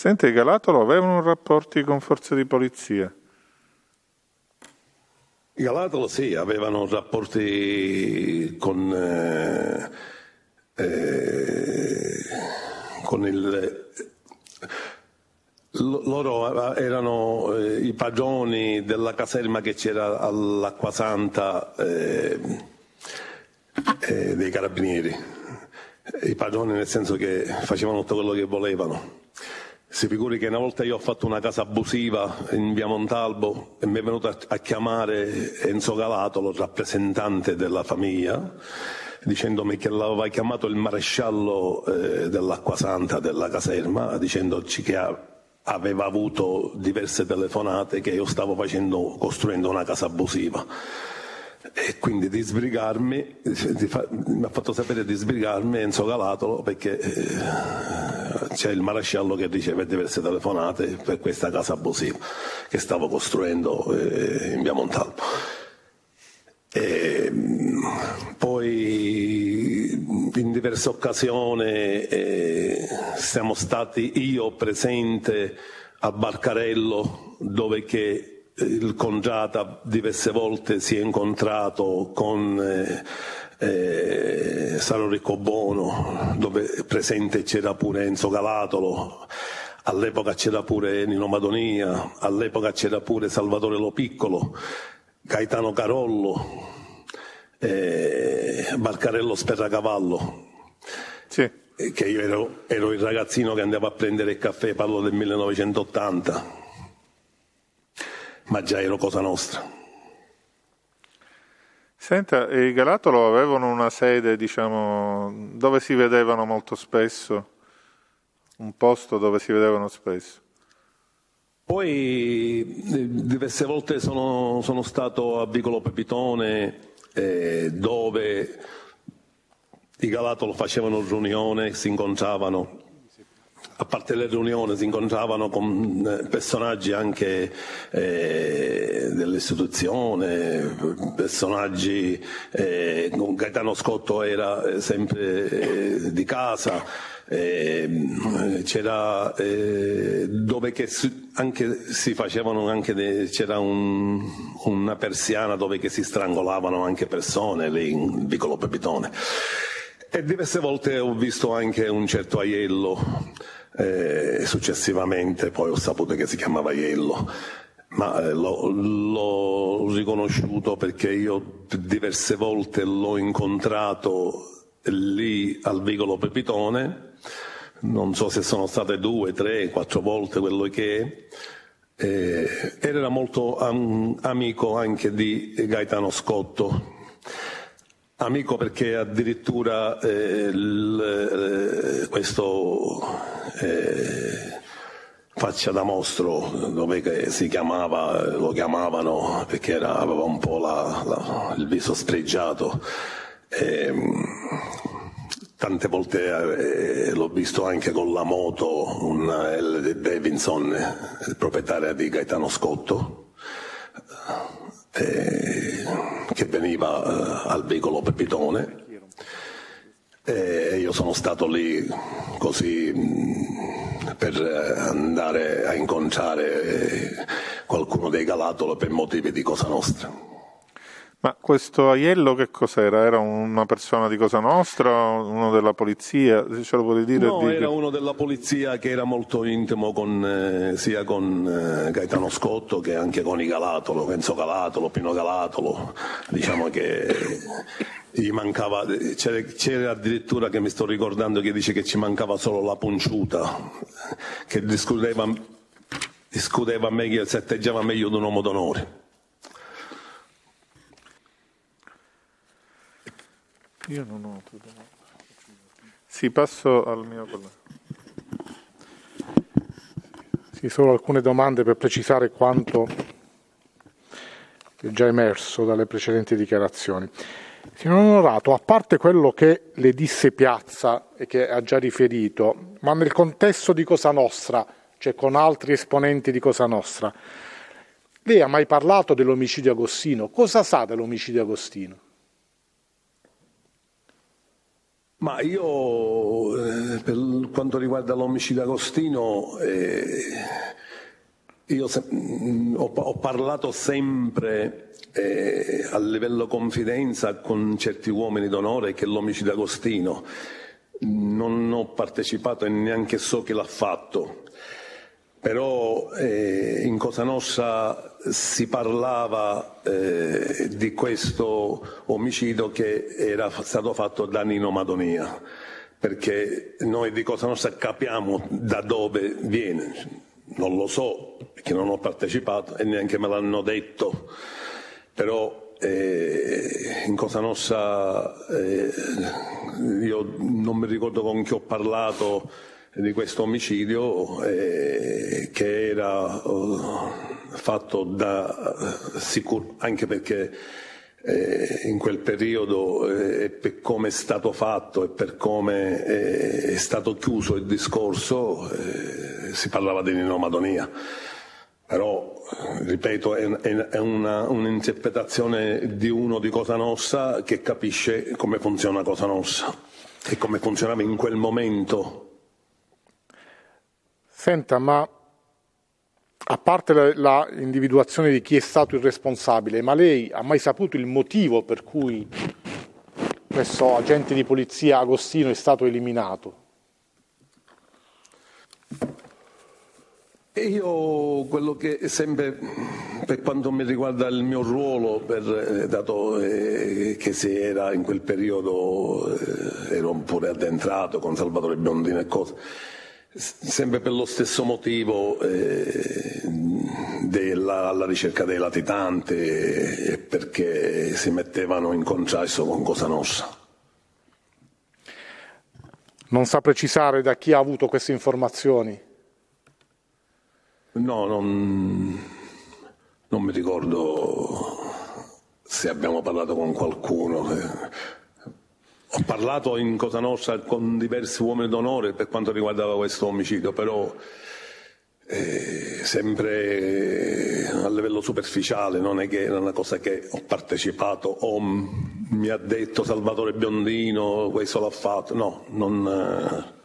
Sente, i Galatolo avevano rapporti con forze di polizia? I Galatolo sì, avevano rapporti con il... Loro erano i padroni della caserma che c'era all'Acquasanta dei Carabinieri. I padroni nel senso che facevano tutto quello che volevano. Si figuri che una volta io ho fatto una casa abusiva in via Montalbo e mi è venuto a chiamare Enzo Galatolo, rappresentante della famiglia, dicendomi che l'aveva chiamato il maresciallo dell'Acquasanta della caserma, dicendoci che aveva avuto diverse telefonate che io stavo costruendo una casa abusiva. E quindi di sbrigarmi, mi ha fatto sapere di sbrigarmi Enzo Galatolo perché c'è il maresciallo che riceve diverse telefonate per questa casa abusiva che stavo costruendo in via Montalbo. E poi in diverse occasioni siamo stati io presente a Barcarello dove che il Congiata diverse volte si è incontrato con Saro Riccobono, dove presente c'era pure Enzo Galatolo, all'epoca c'era pure Nino Madonia, all'epoca c'era pure Salvatore Lo Piccolo, Gaetano Carollo, Barcarello Sperracavallo. Sì. Che io ero il ragazzino che andava a prendere il caffè, parlo del 1980. Ma già ero Cosa Nostra. Senta, i Galatolo avevano una sede, diciamo, dove si vedevano molto spesso, un posto dove si vedevano spesso. Poi diverse volte sono stato a Vicolo Pepitone, dove i Galatolo facevano riunione, si incontravano. A parte le riunioni si incontravano con personaggi anche dell'istituzione, personaggi, Gaetano Scotto era sempre di casa, c'era dove che anche si facevano anche c'era una persiana dove che si strangolavano anche persone lì in Vicolo Pepitone. E diverse volte ho visto anche un certo Aiello. Successivamente poi ho saputo che si chiamava Aiello, ma l'ho riconosciuto perché io diverse volte l'ho incontrato lì al Vicolo Pepitone, non so se sono state 2, 3, 4 volte quello che è. Era molto amico anche di Gaetano Scotto. Amico perché addirittura questo Faccia da Mostro, dove si chiamava, lo chiamavano perché aveva un po' il viso spregiato. Tante volte l'ho visto anche con la moto, una L Davidson, il proprietario di Gaetano Scotto, che veniva al Vicolo Pepitone. Io sono stato lì così per andare a incontrare qualcuno dei Galatolo per motivi di Cosa Nostra. Ma questo Aiello che cos'era? Era una persona di Cosa Nostra, uno della polizia? Se ce lo puoi dire? No, era uno della polizia che era molto intimo sia con Gaetano Scotto che anche con i Galatolo, Enzo Galatolo, Pino Galatolo. Diciamo che gli mancava, c'era addirittura, che mi sto ricordando, che dice che ci mancava solo la punciuta, che discuteva meglio, si atteggiava meglio di un uomo d'onore. Io non ho. Sì, passo al mio collega. Sì, solo alcune domande per precisare quanto è già emerso dalle precedenti dichiarazioni. Signor Onorato, a parte quello che le disse Piazza e che ha già riferito, ma nel contesto di Cosa Nostra, cioè con altri esponenti di Cosa Nostra, lei ha mai parlato dell'omicidio Agostino? Cosa sa dell'omicidio Agostino? Ma io, per quanto riguarda l'omicidio Agostino, io ho parlato sempre a livello confidenza con certi uomini d'onore che l'omicidio Agostino non ho partecipato e neanche so chi l'ha fatto, però in Cosa Nostra si parlava di questo omicidio che era stato fatto da Nino Madonia, perché noi di Cosa Nostra capiamo da dove viene. Non lo so, perché non ho partecipato e neanche me l'hanno detto, però in Cosa Nostra io non mi ricordo con chi ho parlato di questo omicidio che era fatto da sicuro, anche perché in quel periodo per come è stato fatto e per come è stato chiuso il discorso si parlava di Nino Madonia, però ripeto è un'interpretazione di uno di Cosa Nostra che capisce come funziona Cosa Nostra e come funzionava in quel momento. Senta, ma a parte la individuazione di chi è stato il responsabile, ma lei ha mai saputo il motivo per cui questo agente di polizia Agostino è stato eliminato? E io quello che sempre, per quanto mi riguarda il mio ruolo, dato che si era in quel periodo, ero pure addentrato con Salvatore Biondino e cose, sempre per lo stesso motivo alla ricerca dei latitanti e perché si mettevano in contrasto con Cosa Nostra. Non sa precisare da chi ha avuto queste informazioni? No, non mi ricordo se abbiamo parlato con qualcuno. Ho parlato in Cosa Nostra con diversi uomini d'onore per quanto riguardava questo omicidio, però sempre a livello superficiale, non è che era una cosa che ho partecipato o mi ha detto Salvatore Biondino questo l'ha fatto, no, non